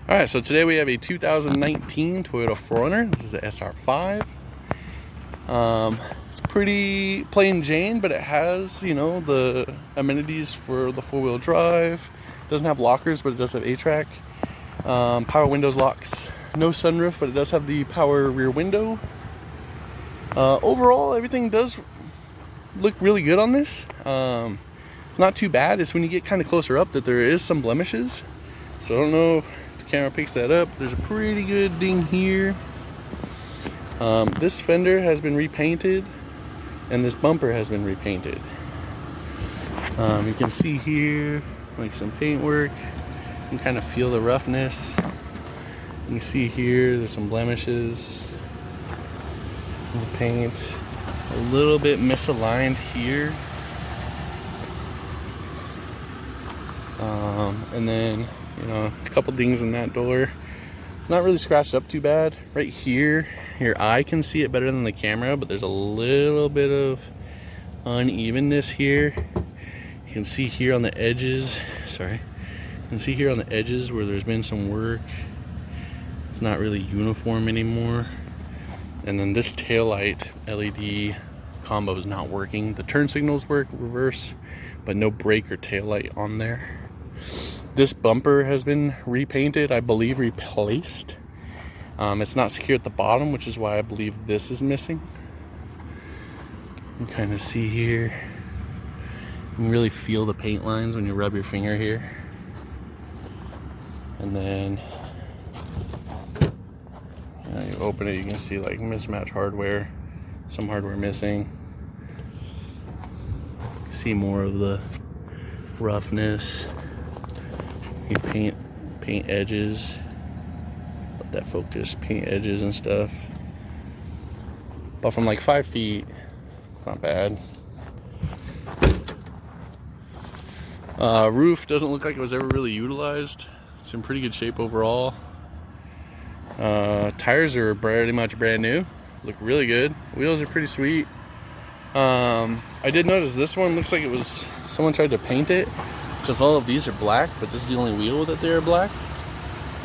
All right, so today we have a 2019 Toyota 4Runner. This is a SR5. It's pretty plain Jane, but it has, you know, the amenities for the four-wheel drive. It doesn't have lockers, but it does have A-track. Power windows, locks. No sunroof, but it does have the power rear window. Overall, everything does look really good on this. It's not too bad. It's when you get kind of closer up that there is some blemishes. So I don't know if the camera picks that up. There's a pretty good ding here. This fender has been repainted, and this bumper has been repainted. You can see here like some paint work. You can kind of feel the roughness. You can see here there's some blemishes in the paint. A little bit misaligned here. And then, you know, a couple dings in that door. It's not really scratched up too bad. Right here, your eye can see it better than the camera, but there's a little bit of unevenness here. You can see here on the edges, you can see here on the edges where there's been some work. It's not really uniform anymore. And then this taillight LED combo is not working. The turn signals work, reverse, but no brake or taillight on there. This bumper has been repainted, I believe replaced. It's not secure at the bottom, which is why I believe this is missing. You can kind of see here. You can really feel the paint lines when you rub your finger here. And then you open it, you can see like mismatched hardware, some hardware missing. See more of the roughness. You paint edges. Let that focus. Paint edges and stuff. But from like 5 feet, it's not bad. Roof doesn't look like it was ever really utilized. It's in pretty good shape overall. Tires are pretty much brand new. Look really good. Wheels are pretty sweet. I did notice this one looks like it was someone tried to paint it, because all of these are black, but this is the only wheel that they are black,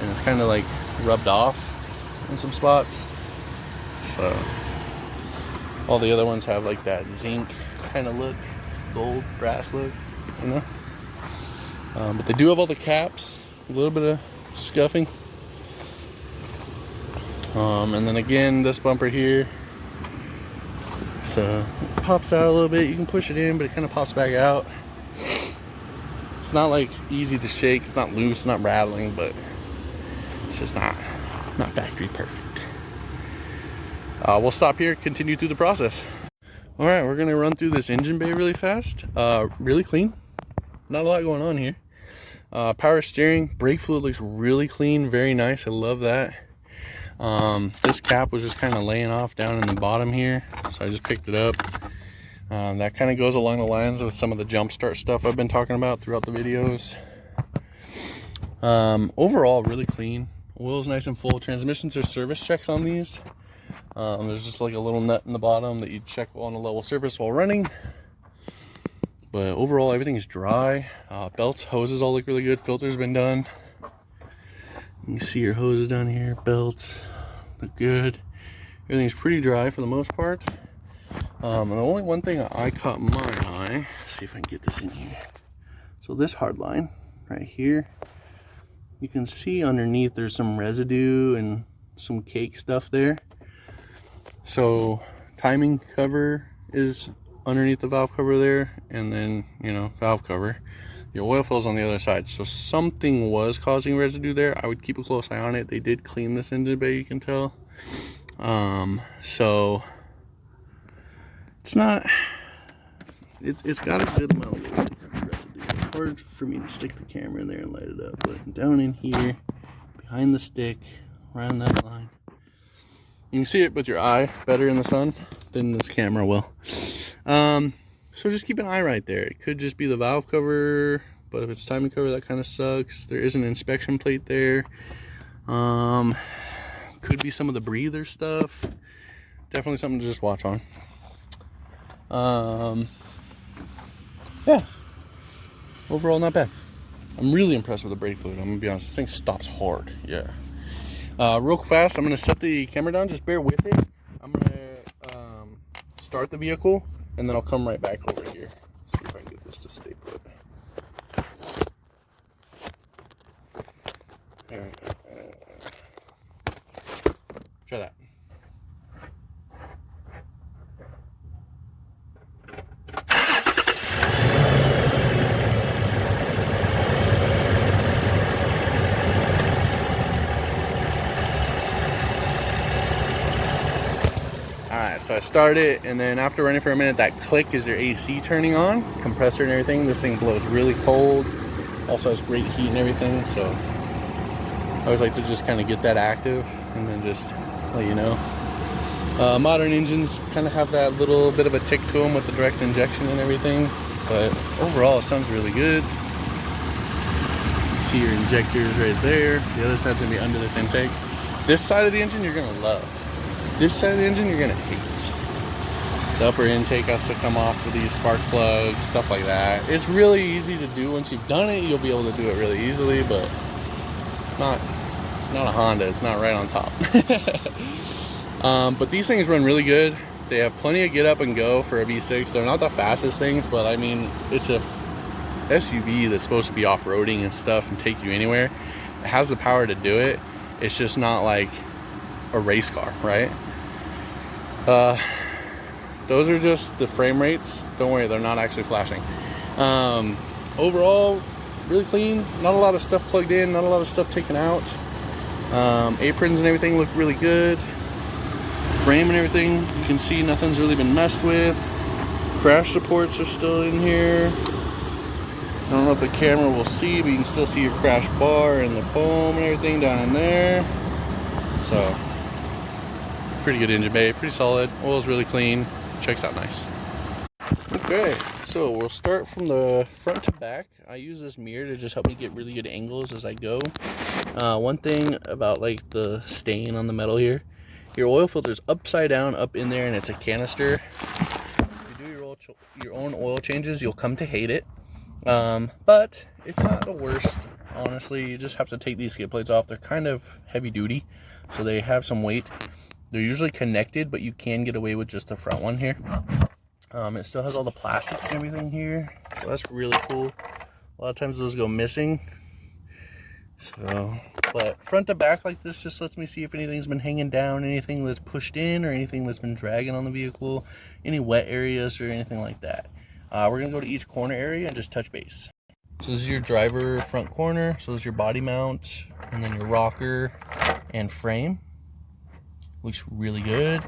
and it's kind of like rubbed off in some spots. So all the other ones have like that zinc kind of look, gold brass look, you know. But they do have all the caps, a little bit of scuffing. And then again, this bumper here, so it pops out a little bit. You can push it in, but it kind of pops back out. It's not like easy to shake. It's not loose, not rattling, but it's just not factory perfect. We'll stop here, continue through the process. All right, we're gonna run through this engine bay really fast. Really clean. Not a lot going on here. Power steering, brake fluid looks really clean, very nice. I love that. This cap was just kind of laying off down in the bottom here, so I just picked it up. That kind of goes along the lines with some of the jump start stuff I've been talking about throughout the videos. Overall, really clean. Oil's nice and full. Transmissions are service checks on these. There's just like a little nut in the bottom that you check on a level surface while running. But overall, everything is dry. Belts, hoses all look really good. Filter's been done. You can see your hoses down here. Belts look good. Everything's pretty dry for the most part. And the only one thing I caught my eye, let's see if I can get this in here. So this hard line right here, you can see underneath there's some residue and some cake stuff there. So timing cover is underneath the valve cover there, and then, you know, valve cover. Your oil fill's on the other side, so something was causing residue there. I would keep a close eye on it. They did clean this engine bay, you can tell. So it's not, it's got a good amount of residue. It's hard for me to stick the camera in there and light it up, but down in here, behind the stick, around that line, you can see it with your eye better in the sun than this camera will. So just keep an eye right there. It could just be the valve cover, but if it's timing cover, that kind of sucks. There is an inspection plate there. Could be some of the breather stuff. Definitely something to just watch on. Yeah, overall not bad. I'm really impressed with the brake fluid. I'm gonna be honest, this thing stops hard. Yeah. Real fast, I'm gonna set the camera down. Just bear with it. I'm gonna start the vehicle, and then I'll come right back over here. See if I can get this to stay put. All right. Try that. Alright, so I start it, and then after running for a minute, that click is your AC turning on, compressor and everything. This thing blows really cold, also has great heat and everything, so I always like to just kind of get that active and then just let you know. Modern engines kind of have that little bit of a tick to them with the direct injection and everything, but overall it sounds really good. You see your injectors right there. The other side's going to be under this intake. This side of the engine you're going to love. This side of the engine you're going to hate. The upper intake has to come off with these spark plugs, stuff like that. It's really easy to do. Once you've done it, you'll be able to do it really easily, but it's not a Honda. It's not right on top. But these things run really good. They have plenty of get up and go for a V6. They're not the fastest things, but I mean, it's a SUV that's supposed to be off-roading and stuff and take you anywhere. It has the power to do it. It's just not like a race car, right? Those are just the frame rates. Don't worry, they're not actually flashing. Overall, really clean. Not a lot of stuff plugged in, not a lot of stuff taken out. Aprons and everything look really good. Frame and everything, you can see nothing's really been messed with. Crash supports are still in here. I don't know if the camera will see, but you can still see your crash bar and the foam and everything down in there. So, pretty good engine bay, pretty solid. Oil's really clean, checks out nice. Okay, so we'll start from the front to back. I use this mirror to just help me get really good angles as I go. One thing about like the stain on the metal here, your oil filter's upside down up in there, and it's a canister. If you do your own oil changes, you'll come to hate it. But it's not the worst, honestly. You just have to take these skid plates off. They're kind of heavy duty, so they have some weight. They're usually connected, but you can get away with just the front one here. It still has all the plastics and everything here, so that's really cool. A lot of times those go missing. So, but front to back like this just lets me see if anything's been hanging down, anything that's pushed in, or anything that's been dragging on the vehicle, any wet areas or anything like that. We're gonna go to each corner area and just touch base. So this is your driver front corner. So this is your body mount, and then your rocker and frame. Looks really good.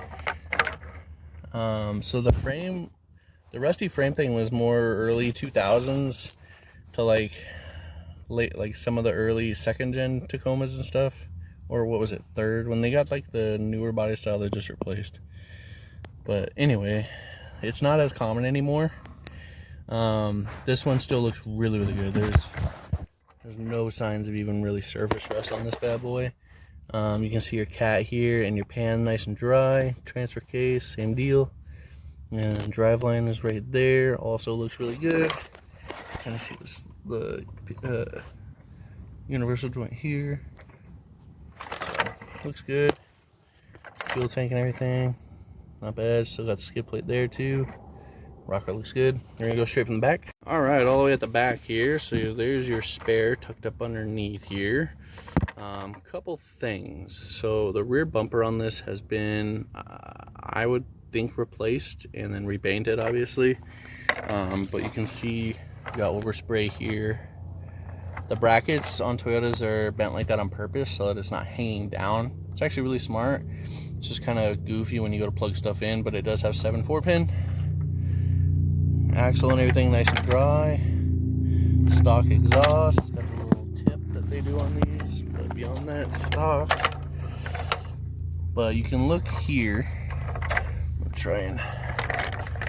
So the frame, the rusty frame thing was more early 2000s to like late, like some of the early second gen Tacomas and stuff, or what was it, third, when they got like the newer body style they just replaced. But anyway, it's not as common anymore. This one still looks really good. There's no signs of even really surface rust on this bad boy. You can see your cat here and your pan nice and dry. Transfer case, same deal. And driveline is right there, also looks really good. Kind of see this, the universal joint here. So, looks good. Fuel tank and everything, not bad. Still got the skid plate there too. Rocker looks good. We're gonna go straight from the back. All right, all the way at the back here. So there's your spare tucked up underneath here. Couple things. So the rear bumper on this has been, I would think, replaced and then repainted, obviously. But you can see you got overspray here. The brackets on Toyotas are bent like that on purpose so that it's not hanging down. It's actually really smart. It's just kind of goofy when you go to plug stuff in, but it does have 7 4-pin. Axle and everything nice and dry. Stock exhaust. It's got the little tip that they do on these, but beyond that, it's stock. But you can look here. I'm gonna try and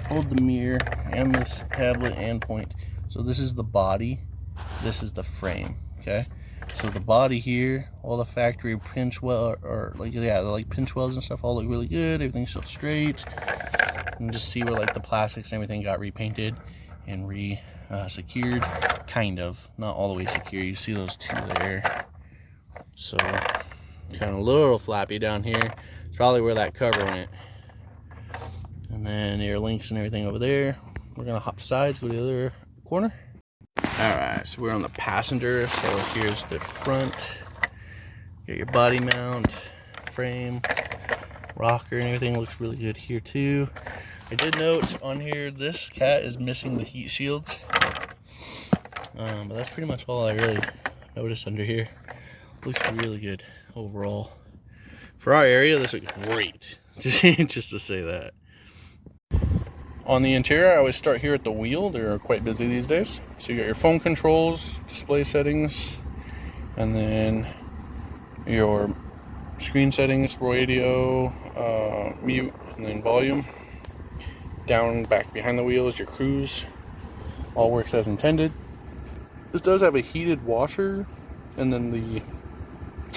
hold the mirror and this tablet and point. So this is the body, this is the frame. Okay, so the body here, all the factory pinch well, or like, yeah, like pinch welds and stuff all look really good. Everything's still straight. You can just see where like the plastics and everything got repainted. and secured, kind of, not all the way secure. You see those two there. So kind of a little flappy down here. It's probably where that cover went. And then your links and everything over there. We're gonna hop sides, go to the other corner. All right, so we're on the passenger. So here's the front. Get your body mount, frame, rocker, and everything looks really good here too. I did note on here this cat is missing the heat shields, but that's pretty much all I really noticed under here. Looks really good overall for our area. This looks great. Just to say that. On the interior, I always start here at the wheel. They're quite busy these days. So you got your phone controls, display settings, and then your screen settings, radio, mute, and then volume. Down back behind the wheel is your cruise. All works as intended. This does have a heated washer, and then the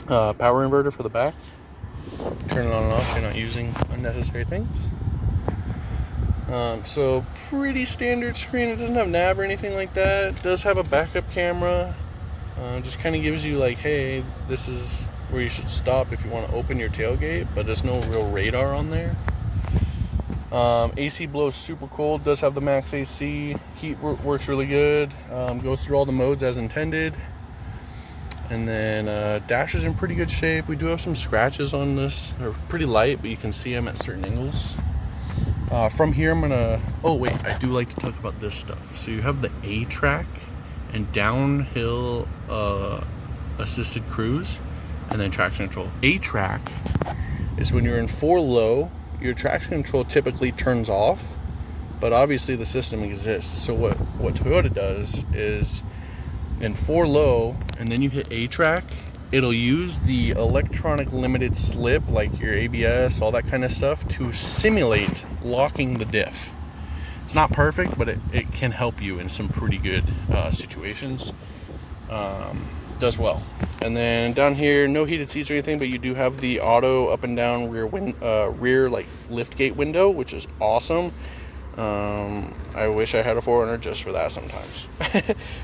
power inverter for the back. Turn it on and off if you're not using unnecessary things. So pretty standard screen. It doesn't have nav or anything like that. It does have a backup camera. Just kind of gives you like, hey, this is where you should stop if you want to open your tailgate, but there's no real radar on there. AC blows super cold. Does have the max AC. Heat works really good. Goes through all the modes as intended. And then dash is in pretty good shape. We do have some scratches on this. They're pretty light, but you can see them at certain angles. From here, I'm gonna, oh wait, I do like to talk about this stuff. So you have the A track and downhill assisted cruise, and then traction control. A track is when you're in 4 low, your traction control typically turns off, but obviously the system exists. So what Toyota does is in 4 low, and then you hit A track, it'll use the electronic limited slip, like your ABS, all that kind of stuff, to simulate locking the diff. It's not perfect, but it can help you in some pretty good situations. Does well. And then down here, no heated seats or anything, but you do have the auto up and down rear like lift gate window, which is awesome. I wish I had a 4Runner just for that sometimes.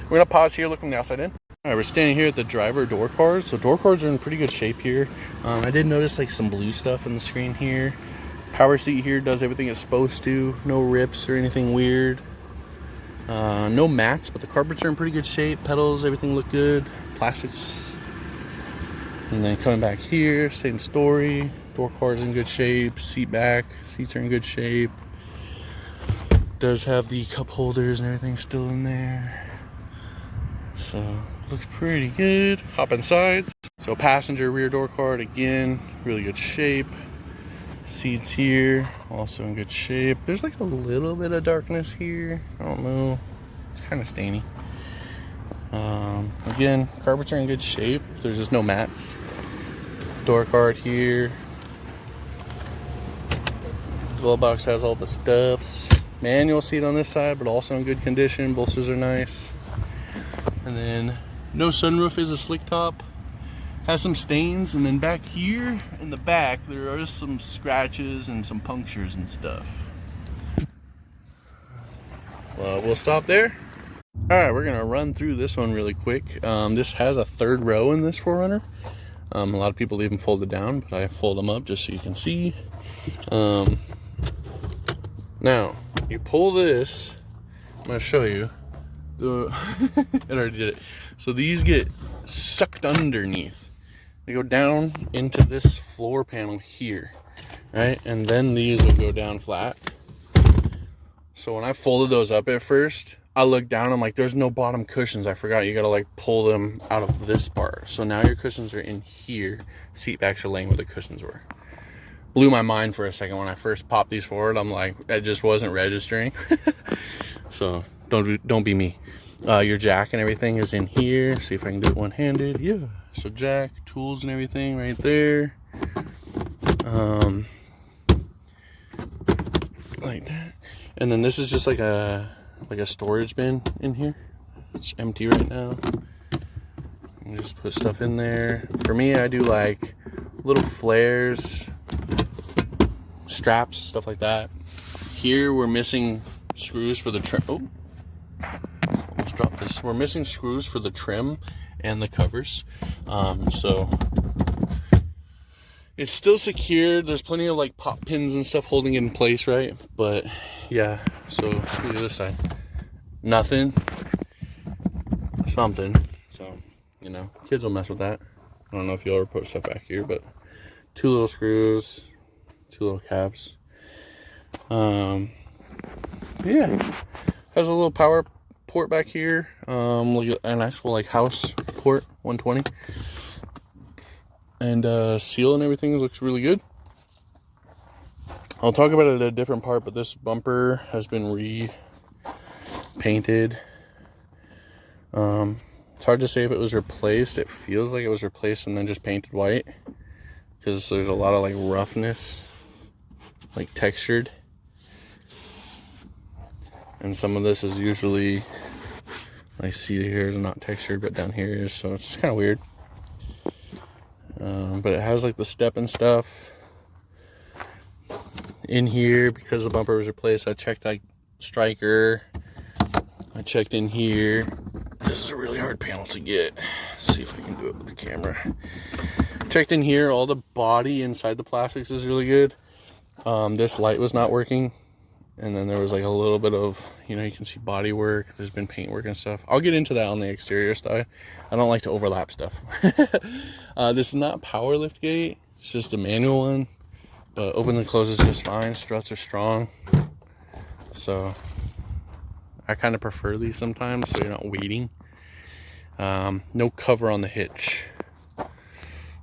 We're gonna pause here, look from the outside in. All right, we're standing here at the driver door cards. So door cards are in pretty good shape here. I did notice like some blue stuff on the screen here. Power seat here does everything it's supposed to. No rips or anything weird. No mats, but the carpets are in pretty good shape. Pedals, everything look good. Plastics. And then coming back here, same story. Door cards in good shape. Seat back, seats are in good shape. Does have the cup holders and everything still in there. So looks pretty good. Hop inside. So passenger rear door card, again, really good shape. Seats here, also in good shape. There's like a little bit of darkness here. I don't know. It's kind of stainy. Again, carpets are in good shape. There's just no mats. Door card here. Glove box has all the stuffs. Manual seat on this side, but also in good condition. Bolsters are nice. And then no sunroof, is a slick top. Has some stains, and then back here in the back there are some scratches and some punctures and stuff. Well, we'll stop there. All right, we're gonna run through this one really quick. This has a 3rd row in this 4Runner. A lot of people leave them folded down, but I fold them up just so you can see. Now you pull this. I'm gonna show you. It already did it. So these get sucked underneath. They go down into this floor panel here, right? And then these will go down flat. So when I folded those up at first, I looked down, I'm like, there's no bottom cushions. I forgot you gotta like pull them out of this part. So now your cushions are in here. Seat backs are laying where the cushions were. Blew my mind for a second when I first popped these forward. I'm like, that just wasn't registering. So don't be me. Your jack and everything is in here. See if I can do it one-handed. Yeah. So jack, tools and everything right there. Like that. And then this is just like a storage bin in here. It's empty right now. You just put stuff in there. For me, I do like little flares, straps, stuff like that. Here we're missing screws for the trim. Oh, let's drop this. We're missing screws for the trim and the covers, so it's still secured. There's plenty of like pop pins and stuff holding it in place, right? But yeah, so the other side, nothing, something. So, you know, kids will mess with that. I don't know if you'll ever put stuff back here, but 2 little screws, 2 little caps. Yeah, has a little power port back here, like an actual like house port, 120, and seal and everything looks really good. I'll talk about it at a different part, but this bumper has been repainted. It's hard to say if it was replaced. It feels like it was replaced and then just painted white, because there's a lot of like roughness, like textured, and some of this is usually, I see here is not textured, but down here is, so it's just kind of weird. But it has like the step and stuff in here because the bumper was replaced. I checked like striker, I checked in here. This is a really hard panel to get. Let's see if I can do it with the camera. Checked in here. All the body inside the plastics is really good. This light was not working, and then there was like a little bit of, you know, you can see body work, there's been paint work and stuff. I'll get into that on the exterior side. I don't like to overlap stuff. This is not power lift gate, it's just a manual one, but opens and closes just fine. Struts are strong, so I kind of prefer these sometimes, so you're not waiting. No cover on the hitch.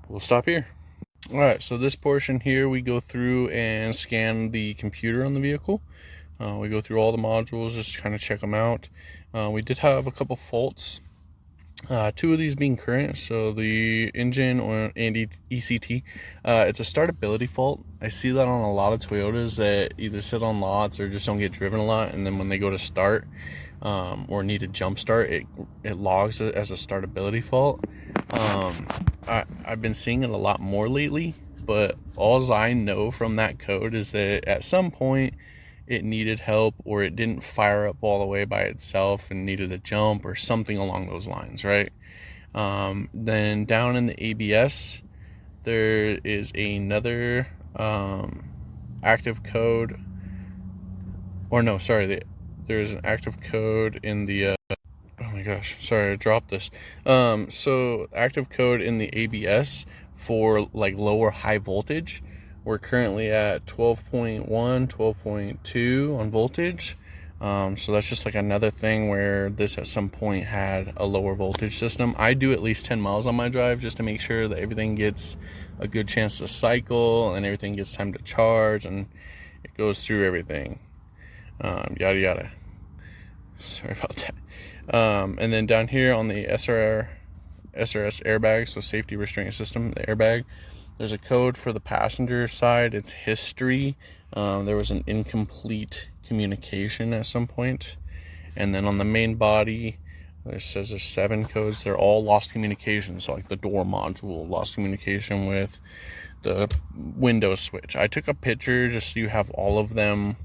We'll stop here. All right, so this portion here, we go through and scan the computer on the vehicle. We go through all the modules, just to kind of check them out. We did have a couple faults, 2 of these being current. So the engine and ECT, it's a startability fault. I see that on a lot of Toyotas that either sit on lots or just don't get driven a lot, and then when they go to start or need a jump start, it logs it as a startability fault. I've been seeing it a lot more lately, but all I know from that code is that at some point it needed help, or it didn't fire up all the way by itself and needed a jump or something along those lines, right? Then down in the ABS, there is another active code, or no, sorry, there's an active code in the oh my gosh, sorry, I dropped this. So active code in the ABS for like lower high voltage. We're currently at 12.1, 12.2 on voltage. So that's just like another thing where this at some point had a lower voltage system. I do at least 10 miles on my drive just to make sure that everything gets a good chance to cycle and everything gets time to charge and it goes through everything. Yada yada. Sorry about that. And then down here on the SRS airbag, so safety restraint system, the airbag, there's a code for the passenger side. It's history. There was an incomplete communication at some point. And then on the main body, it says there's 7 codes. They're all lost communication. So like the door module, lost communication with the window switch. I took a picture just so you have all of them,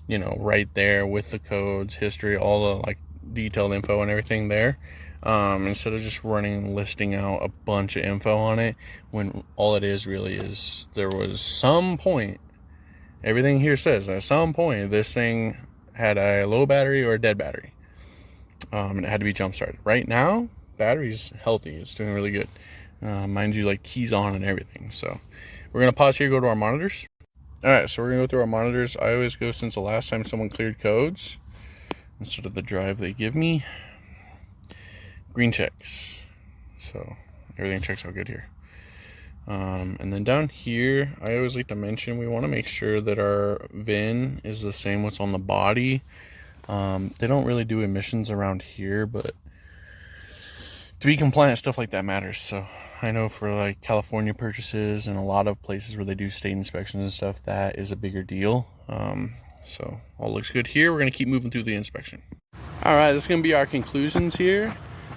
you know, right there with the codes, history, all the like detailed info and everything there. Instead of just listing out a bunch of info on it, when all it is really is there was some point, everything here says at some point this thing had a low battery or a dead battery, and it had to be jump started. Right now battery's healthy, it's doing really good, mind you, like keys on and everything. So we're gonna pause here, go to our monitors. All right, so we're gonna go through our monitors. I always go since the last time someone cleared codes instead of the drive they give me. Green checks, so everything checks out good here. And then down here, I always like to mention we want to make sure that our VIN is the same what's on the body. They don't really do emissions around here, but to be compliant, stuff like that matters. So I know for like California purchases and a lot of places where they do state inspections and stuff, that is a bigger deal. So all looks good here. We're going to keep moving through the inspection. All right, this is going to be our conclusions here.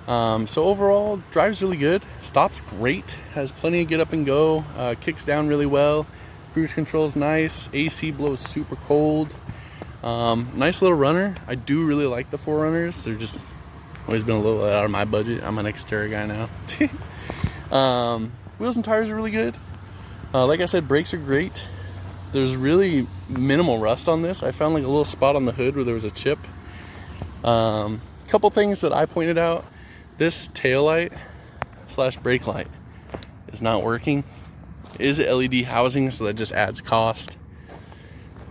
So overall, drives really good, stops great, has plenty of get up and go, kicks down really well, cruise control is nice, AC blows super cold. Nice little runner. I do really like the 4Runners. They're just Always been a little out of my budget. I'm an Xterra guy now. Wheels and tires are really good. Like I said, brakes are great. There's really minimal rust on this. I found like a little spot on the hood where there was a chip. Couple things that I pointed out. This tail light / brake light is not working. It is an LED housing, so that just adds cost.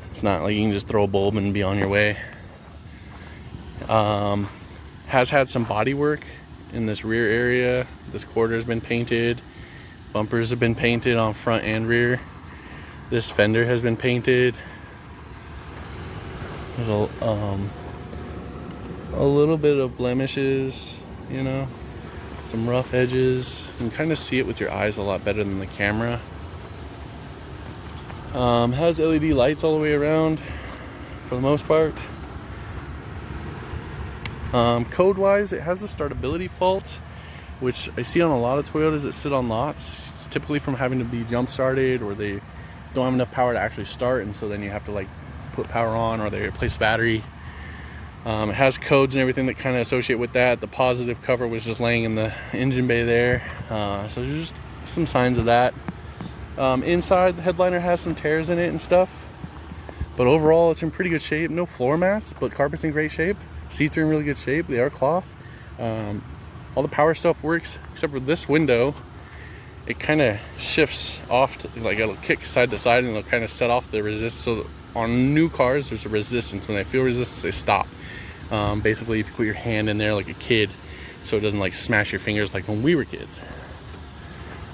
It's not like you can just throw a bulb and be on your way. Has had some body work in this rear area. This quarter has been painted. Bumpers have been painted on front and rear. This fender has been painted. There's a little bit of blemishes, you know, some rough edges. You can kind of see it with your eyes a lot better than the camera. Has LED lights all the way around for the most part. Code wise, it has the startability fault, which I see on a lot of Toyotas that sit on lots. It's typically from having to be jump started, or they don't have enough power to actually start, and so then you have to like put power on, or they replace battery. It has codes and everything that kind of associate with that. The positive cover was just laying in the engine bay there, so there's just some signs of that. Inside, the headliner has some tears in it and stuff, but overall it's in pretty good shape. No floor mats, but carpet's in great shape. Seats are in really good shape. They are cloth. All the power stuff works except for this window. It kind of shifts off to, like, it'll kick side to side and it'll kind of set off the resistance. So on new cars, there's a resistance. When they feel resistance, they stop. Basically, if you put your hand in there like a kid, so it doesn't like smash your fingers like when we were kids.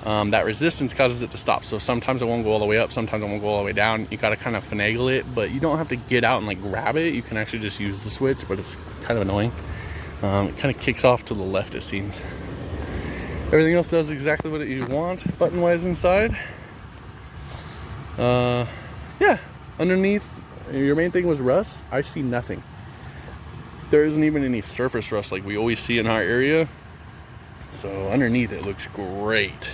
That resistance causes it to stop. So sometimes it won't go all the way up, sometimes it won't go all the way down. You gotta kind of finagle it, but you don't have to get out and like grab it. You can actually just use the switch, but it's kind of annoying. It kind of kicks off to the left, it seems. Everything else does exactly what you want button wise inside. Yeah, underneath, your main thing was rust. I see nothing. There isn't even any surface rust like we always see in our area. So underneath it looks great.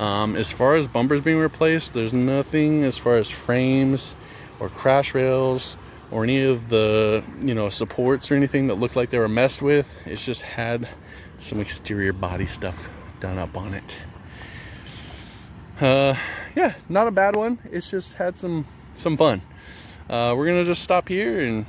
As far as bumpers being replaced, there's nothing as far as frames or crash rails or any of the, you know, supports or anything that looked like they were messed with. It's just had some exterior body stuff done up on it. Yeah, not a bad one. It's just had some fun. We're gonna just stop here and